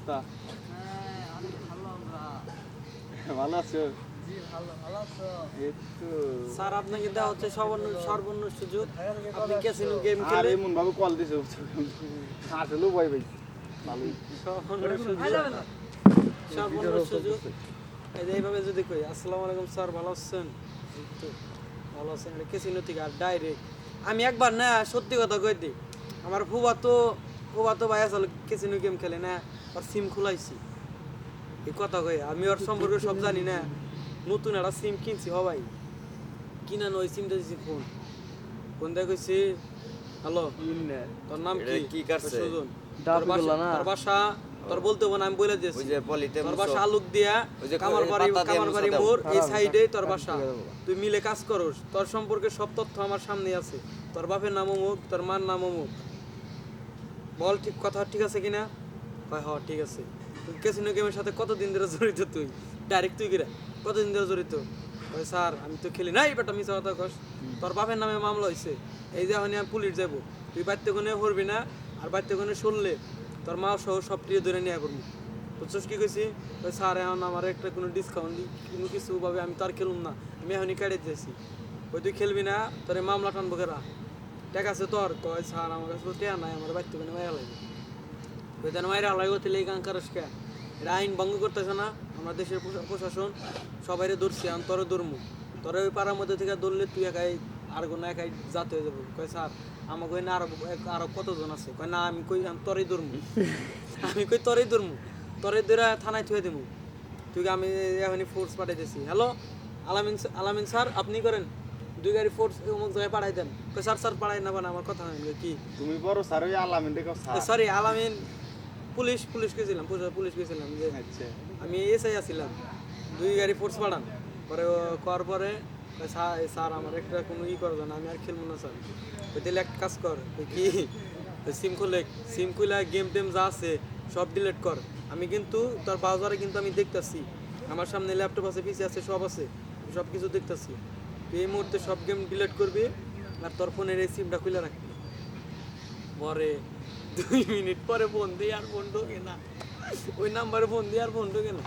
অবস্থা? ভালো আছো? এই তো। স্যার আপনাকে দেওয়া হচ্ছে সর্বর্ণ সুযোগ। আপনি ক্যাসিনো গেম আর খেলে এমন ভাবে কল দিছে আসলেও ভয় পাইছি। ভালোই। সর্বর্ণ সুযোগ। এই যে এইভাবে যদি কই আসসালামু আলাইকুম স্যার, ভালো আছেন? এই তো ভালো আছেন। এটা ক্যাসিনো থেকে আর ডাইরেক্ট আমি একবার না সত্যি কথা কই দিই, আমার ফুবাতো ভাই আসলে ক্যাসিনো গেম খেলে না, আর সিম খুলাইছি। এই কথা কই আমি ওর সম্পর্কে সব জানি না। নতুন একটা সিম কিনছি ভাই, কিনা ওই সিমটা দিছি ফোন দিয়ে কইছি হ্যালো তোর নাম কি? সুজন। তোর বাসা তোর বলতে হবে না, আমি বলে দিয়েছি। তোর বাসা আলুক দিয়া কামারবাড়ি মোড় এই সাইডে তোর বাসা। তুই মিলে কাজ করস, তোর সম্পর্কে সব তথ্য আমার সামনে আছে। তোর বাপের নাম অমুক, তোর মার নাম অমুক। বল ঠিক কথা ঠিক আছে কিনা? কয় হ ঠিক আছে। তুই ক্যাসিনো গেমের সাথে কতদিন ধরে জড়িত? তুই ডাইরেক্ট তুই কিরা কতদিন ধরে জড়িত? কয় স্যার আমি তো খেলি নাই। বেটা মিছা কথা কস। তোর বাপের নামে মামলা হয়েছে, এই যে এখন আমি পুলিশ যাবো। তুই বাড়িতে কোনে হরবি না, আর বাড়িতে কোনে শুনলে তোর মা সহ সব প্রিয় ধরে নিয়ে করবি। বুঝছস কি কইছি? ওই স্যার এখন আমার একটা কোনো ডিসকাউন্ট কোনো কিছু ভাবে আমি তো আর খেলুম না, আমি এখনই কেটে দিয়েছি। ওই তুই খেলবি না, তোর মামলা টানবো কেরা? ঠিক আছে তোর? কয় স্যার আমার কাছে তো টেয়া নাই, আমার বাড়িতে কোনে মায়া লাগবে। ওই তেন মায়ের আলাই গতি লেগে গান কারস কে? এটা আইন ভঙ্গ করতেছে না আমরা দেশের প্রশাসন? সবাই ধরছি, আমি তোর ধরমু। তোর ওই পাড়ার মধ্যে থেকে ধরলে তুই একাই আর কোনো একাই জাত হয়ে যাবো। কয় স্যার আমাকে কই না আরো কতজন আছে? কয় না আমি কই আমি তোরই ধরমু। আমি কই তোরই ধরমু, তোরই ধরে থানায় থুয়ে দেবো। তুই আমি এখনই ফোর্স পাঠাইতেছি। হ্যালো আলামিন স্যার, আপনি করেন 2 গাড়ি ফোর্স অমুক জায়গায় পাঠাই দেন। কই স্যার স্যার পাঠাই না আমার কথা নাই। কি তুমি বড় স্যার ওই আলামিন দেখো স্যার। সরি আলামিন পুলিশ গেছিলাম, পুলিশ গেছিলাম যে আচ্ছা আমি এসআই আছিলাম। 2 গাড়ি ফোর্স পাঠান পরে করার পরে স্যার আমার একটা কোনো করা যায় না, আমি আর খেলবো না স্যার। ওই তাহলে একটা কাজ কর, ওই কি সিম খুলে গেম টেম যা আছে সব ডিলিট কর। আমি কিন্তু তোর ব্রাউজারে কিন্তু আমি দেখতেছি, আমার সামনে ল্যাপটপ আছে, পিসি আছে, সব আছে, সব কিছু দেখতেছি। তুই এই মুহূর্তে সব গেম ডিলিট করবি আর তোর ফোনের এই সিমটা খুলে রাখবি। পরে 2 মিনিট পরে ফোন দিই আর ফোন ঢোকে না, ওই নাম্বারে ফোন দিই আর ফোন ঢোকে না।